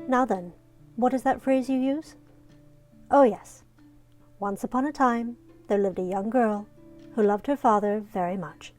Now then, what is that phrase you use? Oh yes. Once upon a time, there lived a young girl who loved her father very much.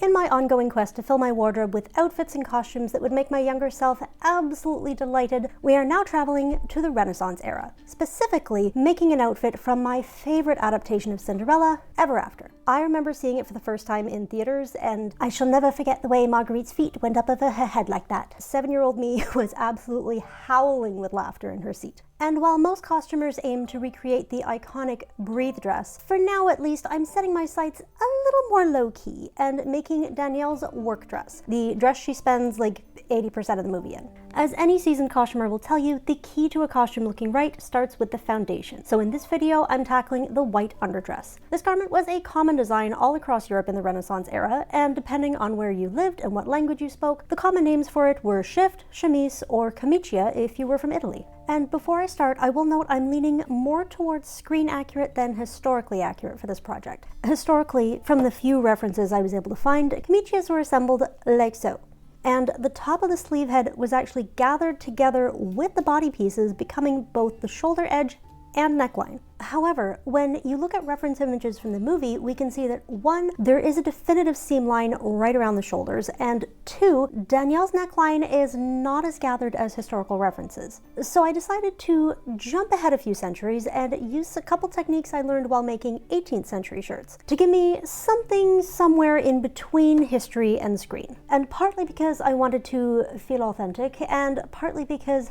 In my ongoing quest to fill my wardrobe with outfits and costumes that would make my younger self absolutely delighted, we are now traveling to the Renaissance era, specifically making an outfit from my favorite adaptation of Cinderella, Ever After. I remember seeing it for the first time in theaters, and I shall never forget the way Marguerite's feet went up over her head like that. 7-year-old me was absolutely howling with laughter in her seat. And while most costumers aim to recreate the iconic Breathe dress, for now at least I'm setting my sights a little more low-key and making Danielle's work dress, the dress she spends like 80% of the movie in. As any seasoned costumer will tell you, the key to a costume looking right starts with the foundation. So in this video, I'm tackling the white underdress. This garment was a common design all across Europe in the Renaissance era, and depending on where you lived and what language you spoke, the common names for it were shift, chemise, or camicia if you were from Italy. And before I start, I will note I'm leaning more towards screen accurate than historically accurate for this project. Historically, from the few references I was able to find, camicies were assembled like so. And the top of the sleeve head was actually gathered together with the body pieces, becoming both the shoulder edge and neckline. However, when you look at reference images from the movie, we can see that 1, there is a definitive seam line right around the shoulders, and 2, Danielle's neckline is not as gathered as historical references. So I decided to jump ahead a few centuries and use a couple techniques I learned while making 18th century shirts to give me something somewhere in between history and screen. And partly because I wanted to feel authentic, and partly because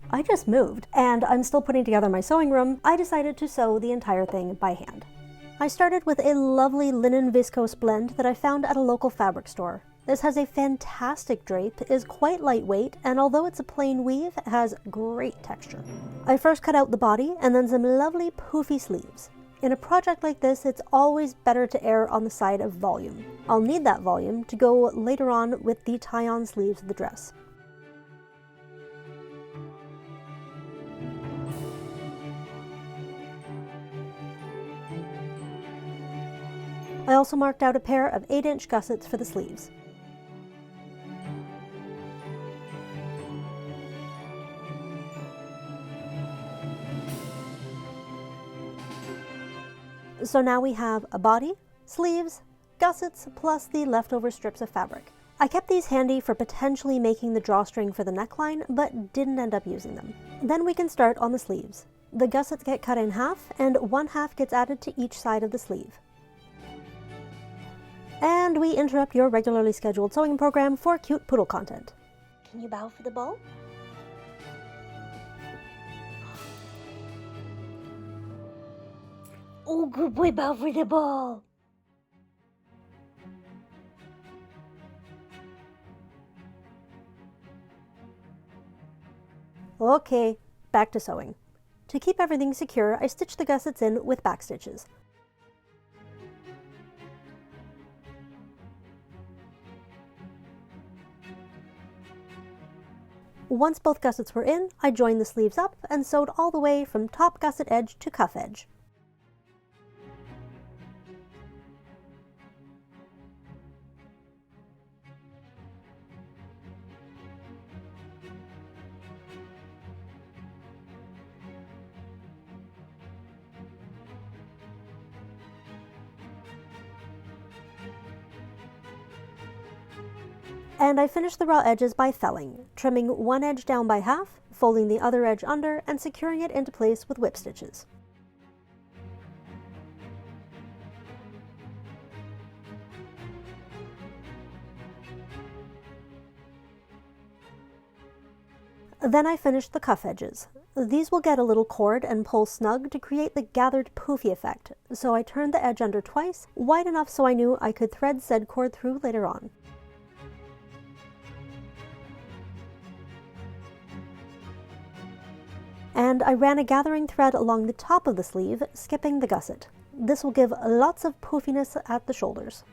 I just moved, and I'm still putting together my sewing room, I decided to sew the entire thing by hand. I started with a lovely linen viscose blend that I found at a local fabric store. This has a fantastic drape, is quite lightweight, and although it's a plain weave, it has great texture. I first cut out the body, and then some lovely poofy sleeves. In a project like this, it's always better to err on the side of volume. I'll need that volume to go later on with the tie-on sleeves of the dress. I also marked out a pair of 8-inch gussets for the sleeves. So now we have a body, sleeves, gussets, plus the leftover strips of fabric. I kept these handy for potentially making the drawstring for the neckline, but didn't end up using them. Then we can start on the sleeves. The gussets get cut in half, and 1/2 gets added to each side of the sleeve. And we interrupt your regularly scheduled sewing program for cute poodle content. Can you bow for the ball? Oh, good boy, bow for the ball! Okay, back to sewing. To keep everything secure, I stitched the gussets in with back stitches. Once both gussets were in, I joined the sleeves up and sewed all the way from top gusset edge to cuff edge. And I finished the raw edges by felling, trimming one edge down by half, folding the other edge under, and securing it into place with whip stitches. Then I finished the cuff edges. These will get a little cord and pull snug to create the gathered poofy effect, so I turned the edge under twice, wide enough so I knew I could thread said cord through later on. And I ran a gathering thread along the top of the sleeve, skipping the gusset. This will give lots of poofiness at the shoulders.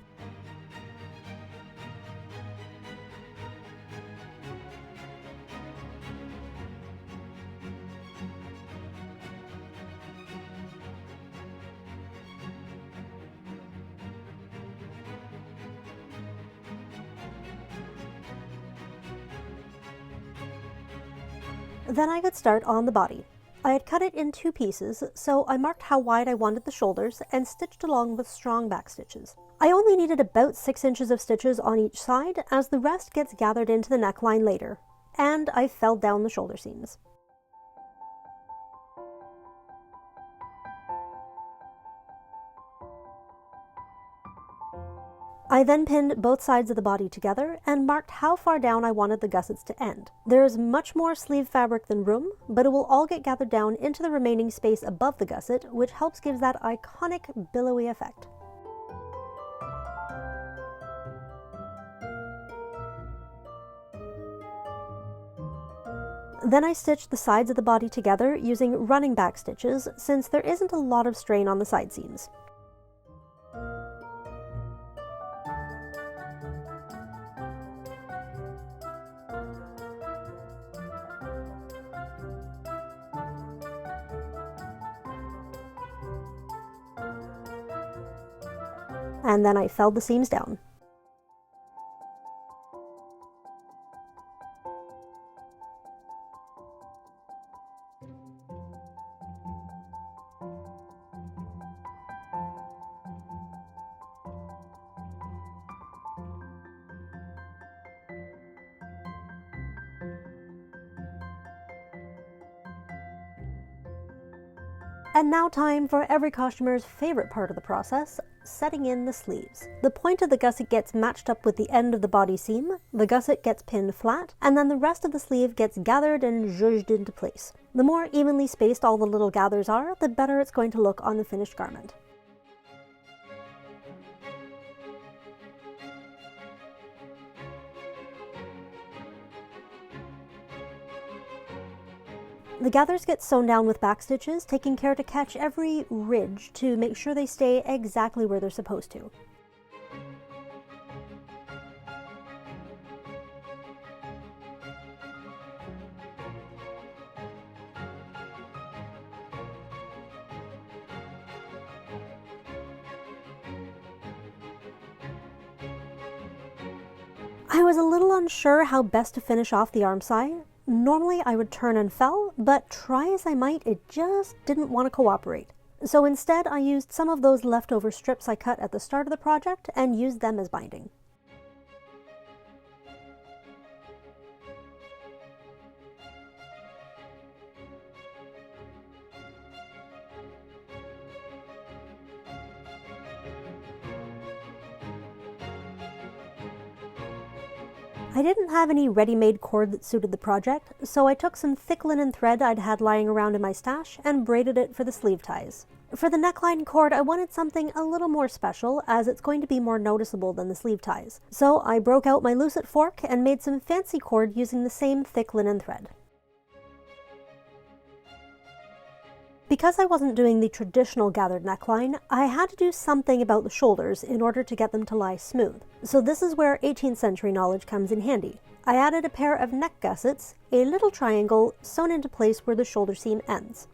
Then I could start on the body. I had cut it in 2 pieces, so I marked how wide I wanted the shoulders and stitched along with strong back stitches. I only needed about 6 inches of stitches on each side, as the rest gets gathered into the neckline later, and I felled down the shoulder seams. I then pinned both sides of the body together and marked how far down I wanted the gussets to end. There is much more sleeve fabric than room, but it will all get gathered down into the remaining space above the gusset, which helps give that iconic billowy effect. Then I stitched the sides of the body together using running back stitches, since there isn't a lot of strain on the side seams. And then I felled the seams down. And now time for every costumer's favorite part of the process, setting in the sleeves. The point of the gusset gets matched up with the end of the body seam, the gusset gets pinned flat, and then the rest of the sleeve gets gathered and zhuzhed into place. The more evenly spaced all the little gathers are, the better it's going to look on the finished garment. The gathers get sewn down with back stitches, taking care to catch every ridge to make sure they stay exactly where they're supposed to. I was a little unsure how best to finish off the arm side. Normally I would turn and fell, but try as I might, it just didn't want to cooperate. So instead I used some of those leftover strips I cut at the start of the project and used them as binding. I didn't have any ready-made cord that suited the project, so I took some thick linen thread I'd had lying around in my stash and braided it for the sleeve ties. For the neckline cord, I wanted something a little more special, as it's going to be more noticeable than the sleeve ties. So I broke out my lucet fork and made some fancy cord using the same thick linen thread. Because I wasn't doing the traditional gathered neckline, I had to do something about the shoulders in order to get them to lie smooth. So this is where 18th century knowledge comes in handy. I added a pair of neck gussets, a little triangle sewn into place where the shoulder seam ends.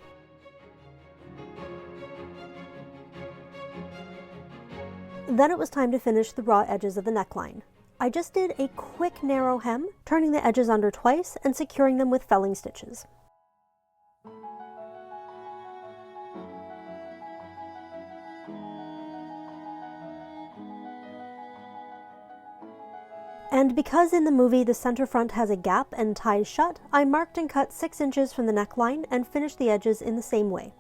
Then it was time to finish the raw edges of the neckline. I just did a quick narrow hem, turning the edges under twice and securing them with felling stitches. And because in the movie the center front has a gap and ties shut, I marked and cut 6 inches from the neckline and finished the edges in the same way.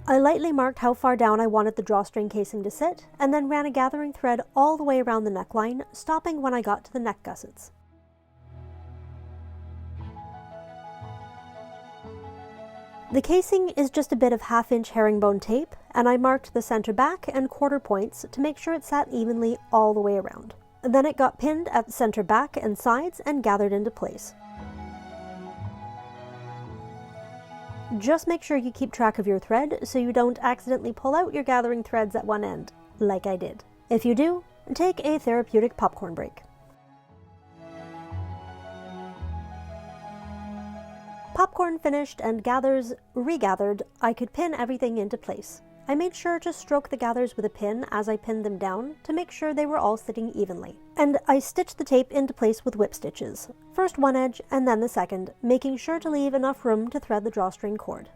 I lightly marked how far down I wanted the drawstring casing to sit, and then ran a gathering thread all the way around the neckline, stopping when I got to the neck gussets. The casing is just a bit of 1/2-inch herringbone tape, and I marked the center back and quarter points to make sure it sat evenly all the way around. Then it got pinned at the center back and sides and gathered into place. Just make sure you keep track of your thread so you don't accidentally pull out your gathering threads at one end. like I did. If you do, take a therapeutic popcorn break. Popcorn finished and gathers regathered, I could pin everything into place. I made sure to stroke the gathers with a pin as I pinned them down to make sure they were all sitting evenly. And I stitched the tape into place with whip stitches, first one edge and then the second, making sure to leave enough room to thread the drawstring cord.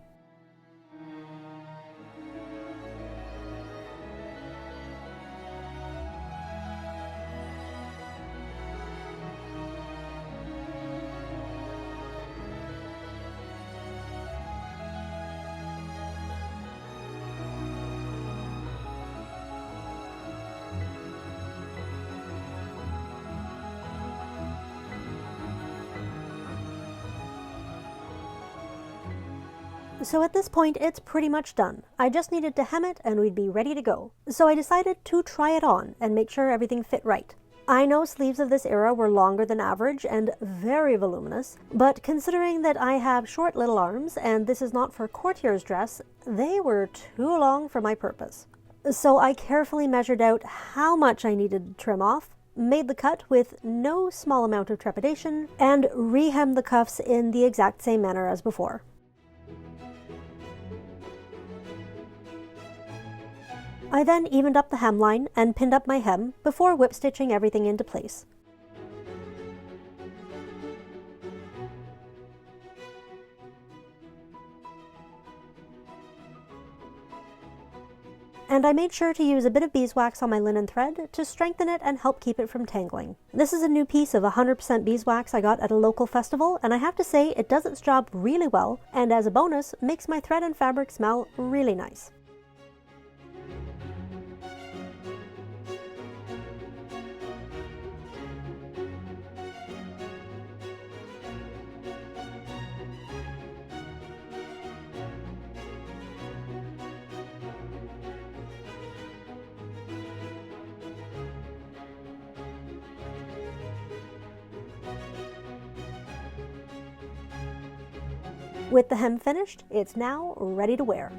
So at this point, it's pretty much done. I just needed to hem it and we'd be ready to go. So I decided to try it on and make sure everything fit right. I know sleeves of this era were longer than average and very voluminous, but considering that I have short little arms and this is not for courtier's dress, they were too long for my purpose. So I carefully measured out how much I needed to trim off, made the cut with no small amount of trepidation, and re-hemmed the cuffs in the exact same manner as before. I then evened up the hemline and pinned up my hem before whip stitching everything into place. And I made sure to use a bit of beeswax on my linen thread to strengthen it and help keep it from tangling. This is a new piece of 100% beeswax I got at a local festival, and I have to say it does its job really well, and as a bonus, makes my thread and fabric smell really nice. With the hem finished, it's now ready to wear.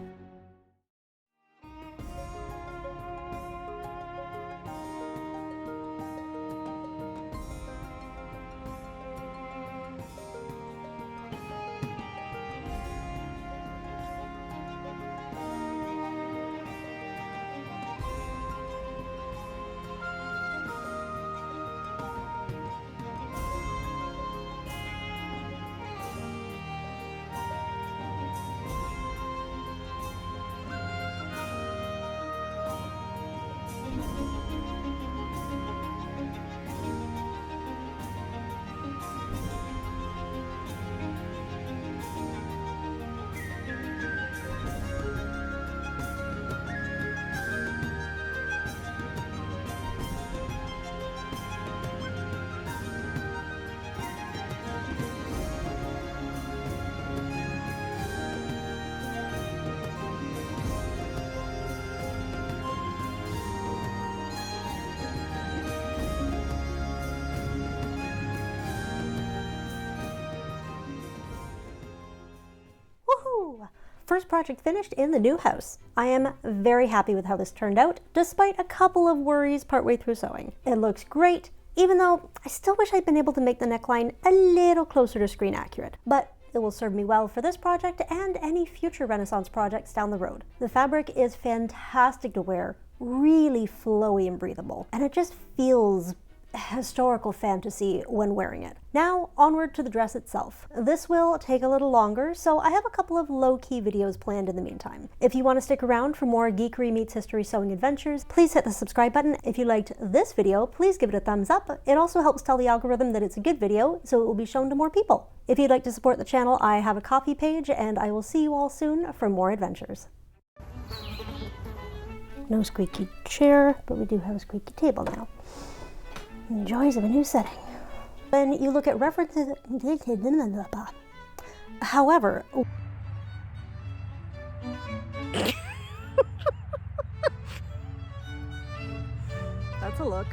First project finished in the new house. I am very happy with how this turned out, despite a couple of worries partway through sewing. It looks great, even though I still wish I'd been able to make the neckline a little closer to screen accurate. But it will serve me well for this project and any future Renaissance projects down the road. The fabric is fantastic to wear, really flowy and breathable, and it just feels historical fantasy when wearing it. Now, onward to the dress itself. This will take a little longer, so I have a couple of low-key videos planned in the meantime. If you want to stick around for more geekery meets history sewing adventures, please hit the subscribe button. If you liked this video, please give it a thumbs up. It also helps tell the algorithm that it's a good video, so it will be shown to more people. If you'd like to support the channel, I have a Ko-fi page, and I will see you all soon for more adventures. No squeaky chair, but we do have a squeaky table now. Joys of a new setting. When you look at references, however, that's a look.